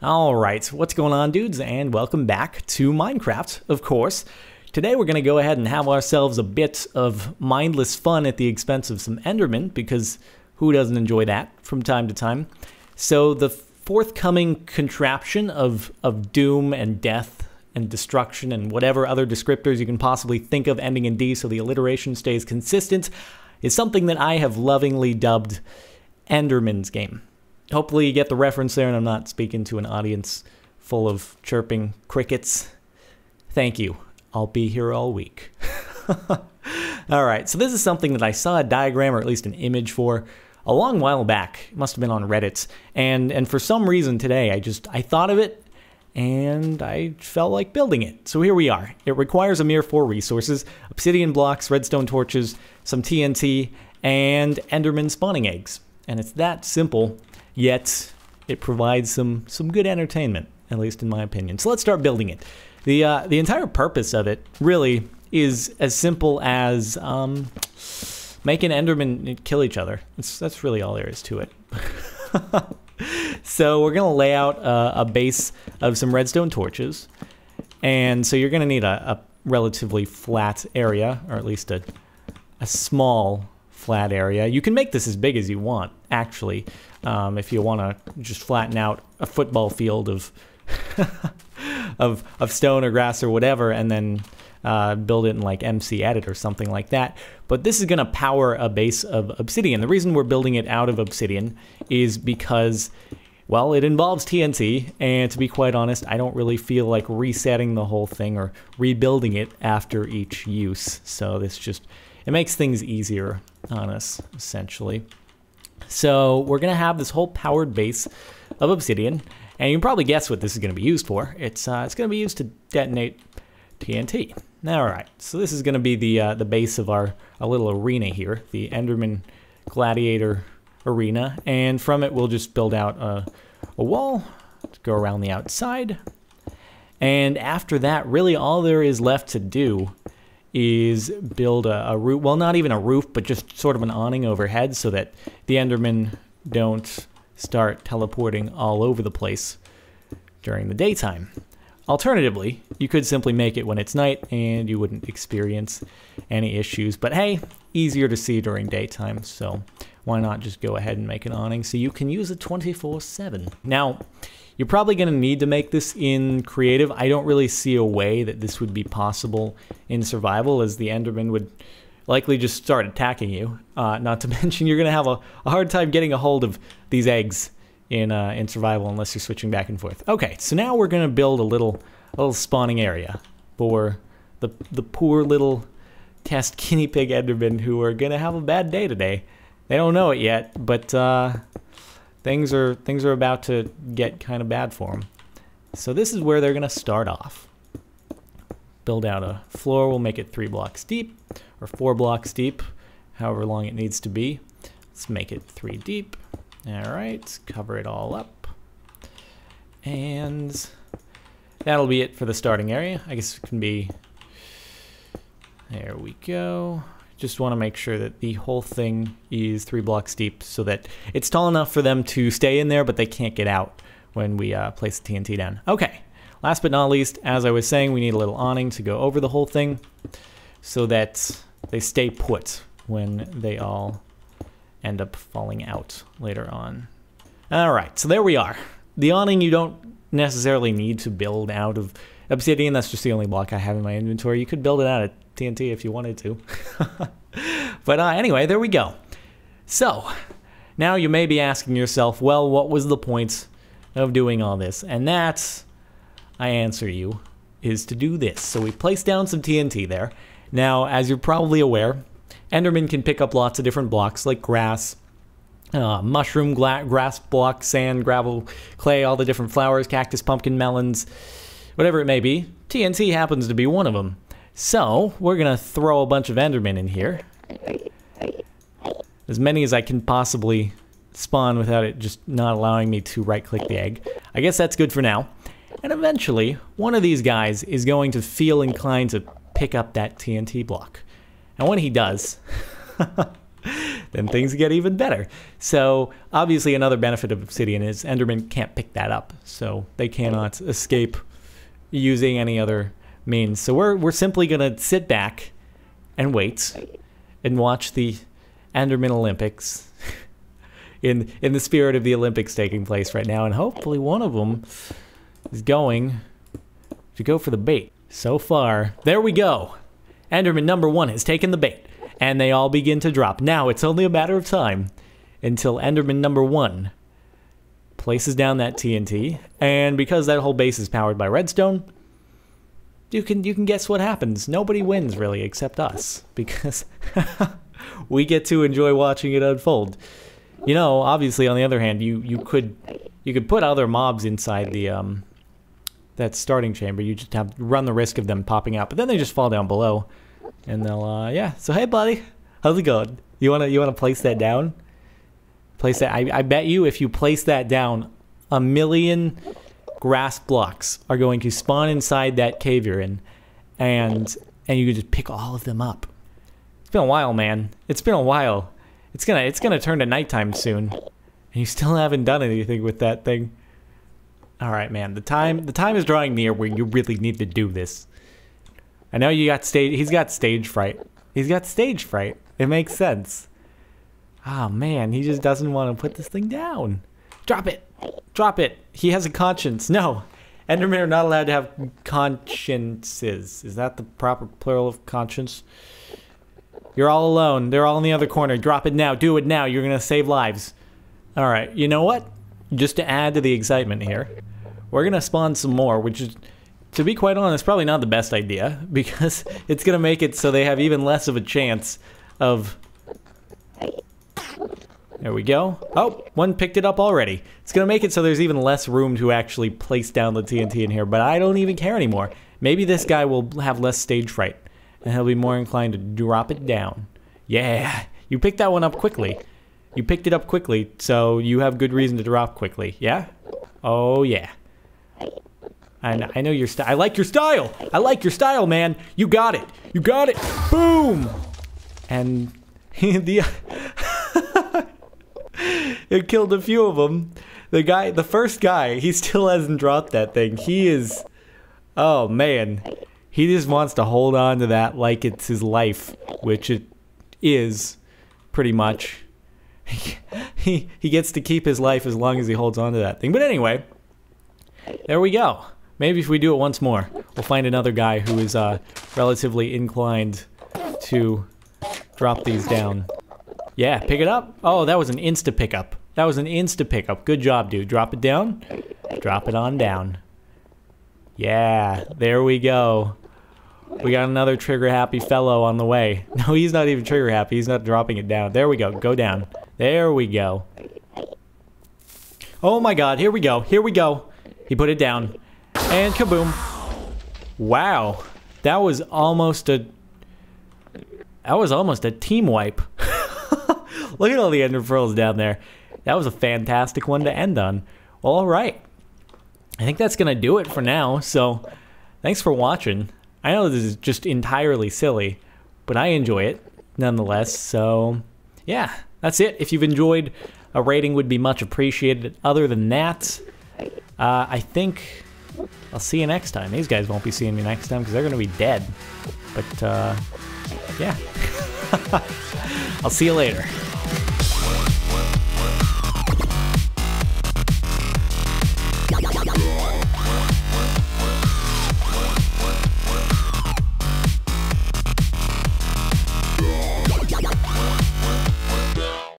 Alright, what's going on, dudes, and welcome back to Minecraft, of course. Today we're going to go ahead and have ourselves a bit of mindless fun at the expense of some Endermen, because who doesn't enjoy that from time to time? So the forthcoming contraption of doom and death and destruction and whatever other descriptors you can possibly think of ending in D so the alliteration stays consistent is something that I have lovingly dubbed Enderman's Game. Hopefully you get the reference there and I'm not speaking to an audience full of chirping crickets. Thank you. I'll be here all week. Alright, so this is something that I saw a diagram or at least an image for a long while back. It must have been on Reddit. And for some reason today I thought of it and I felt like building it. So here we are. It requires a mere 4 resources: obsidian blocks, redstone torches, some TNT, and Enderman spawning eggs. And it's that simple. Yet, it provides some good entertainment, at least in my opinion. So let's start building it. The entire purpose of it really is as simple as making Endermen kill each other. That's really all there is to it. So we're going to lay out a base of some redstone torches. And so you're going to need a relatively flat area, or at least a small flat area. You can make this as big as you want, actually, if you want to just flatten out a football field of of stone or grass or whatever, and then build it in like MC Edit or something like that. But this is going to power a base of obsidian. The reason we're building it out of obsidian is because, well, it involves TNT, and to be quite honest, I don't really feel like resetting the whole thing or rebuilding it after each use. So it makes things easier on us, essentially. So we're going to have this whole powered base of obsidian, and you can probably guess what this is going to be used for. It's going to be used to detonate TNT. All right, so this is going to be the base of our little arena here, the Enderman Gladiator Arena, and from it we'll just build out a wall to go around the outside. And after that, really all there is left to do is build a roof, well, not even a roof, but just sort of an awning overhead so that the Endermen don't start teleporting all over the place during the daytime. Alternatively, you could simply make it when it's night and you wouldn't experience any issues, but hey, easier to see during daytime, so why not just go ahead and make an awning so you can use it 24/7. Now, you're probably going to need to make this in creative. I don't really see a way that this would be possible in survival, as the Enderman would likely just start attacking you. Not to mention you're going to have a hard time getting a hold of these eggs in survival unless you're switching back and forth. Okay, so now we're going to build a little spawning area for the poor little test guinea pig Endermen who are going to have a bad day today. They don't know it yet, but things are about to get kind of bad for them. So this is where they're going to start off. Build out a floor. We'll make it 3 blocks deep, or 4 blocks deep, however long it needs to be. Let's make it 3 deep. All right, cover it all up. And that'll be it for the starting area. I guess it can be... There we go. Just want to make sure that the whole thing is 3 blocks deep so that it's tall enough for them to stay in there, but they can't get out when we place the TNT down. Okay, last but not least, as I was saying, we need a little awning to go over the whole thing so that they stay put when they all end up falling out later on. All right, so there we are. The awning you don't necessarily need to build out of obsidian. That's just the only block I have in my inventory. You could build it out of TNT if you wanted to. But anyway, there we go. So, now you may be asking yourself, well, what was the point of doing all this? And that, I answer you, is to do this. So we placed down some TNT there. Now, as you're probably aware, Enderman can pick up lots of different blocks like grass, mushroom, grass block, sand, gravel, clay, all the different flowers, cactus, pumpkin, melons, whatever it may be. TNT happens to be one of them. So, we're going to throw a bunch of Endermen in here. As many as I can possibly spawn without it just not allowing me to right-click the egg. I guess that's good for now. And eventually, one of these guys is going to feel inclined to pick up that TNT block. And when he does, then things get even better. So obviously another benefit of obsidian is Enderman can't pick that up. So they cannot escape using any other means. So we're simply going to sit back and wait and watch the Enderman Olympics in the spirit of the Olympics taking place right now. And hopefully one of them is going to go for the bait. So far, there we go. Enderman number 1 has taken the bait. And they all begin to drop. Now, it's only a matter of time until Enderman number 1 places down that TNT. And because that whole base is powered by redstone, you can guess what happens. Nobody wins, really, except us. Because we get to enjoy watching it unfold. You know, obviously, on the other hand, you could put other mobs inside the that starting chamber. You just have to run the risk of them popping out, but then they just fall down below, and they'll yeah. So hey, buddy, how's it going? You wanna place that down? Place that. I bet you if you place that down, 1,000,000 grass blocks are going to spawn inside that cave you're in, and you can just pick all of them up. It's been a while, man. It's been a while. It's gonna turn to nighttime soon, and you still haven't done anything with that thing. All right, man. The time is drawing near where you really need to do this. I know you got he's got stage fright. He's got stage fright. It makes sense. Oh man, he just doesn't want to put this thing down. Drop it. Drop it. He has a conscience. No. Endermen are not allowed to have consciences. Is that the proper plural of conscience? You're all alone. They're all in the other corner. Drop it now. Do it now. You're going to save lives. All right. You know what? Just to add to the excitement here, we're going to spawn some more, which is, to be quite honest, probably not the best idea, because it's going to make it so they have even less of a chance of... There we go. Oh, one picked it up already. It's going to make it so there's even less room to actually place down the TNT in here, but I don't even care anymore. Maybe this guy will have less stage fright, and he'll be more inclined to drop it down. Yeah, you picked that one up quickly. You picked it up quickly, so you have good reason to drop quickly. Yeah? Oh, yeah. I know your style. I like your style. I like your style, man. You got it. You got it. Boom. And it killed a few of them. The first guy, he still hasn't dropped that thing. He is, oh man. He just wants to hold on to that like it's his life, which it is pretty much. He gets to keep his life as long as he holds on to that thing. But anyway, there we go. Maybe if we do it once more, we'll find another guy who is relatively inclined to drop these down. Yeah, pick it up. Oh, that was an insta pickup. That was an insta pickup. Good job, dude. Drop it down. Drop it on down. Yeah, there we go. We got another trigger happy fellow on the way. No, he's not even trigger happy. He's not dropping it down. There we go. Go down. There we go. Oh my god. Here we go. Here we go. He put it down. And kaboom. Wow. That was almost a team wipe. Look at all the ender pearls down there. That was a fantastic one to end on. Well, all right. I think that's going to do it for now. So, thanks for watching. I know this is just entirely silly, but I enjoy it nonetheless. So, yeah, that's it. If you've enjoyed, a rating would be much appreciated. Other than that, I think I'll see you next time. These guys won't be seeing me next time because they're going to be dead. But, yeah. I'll see you later.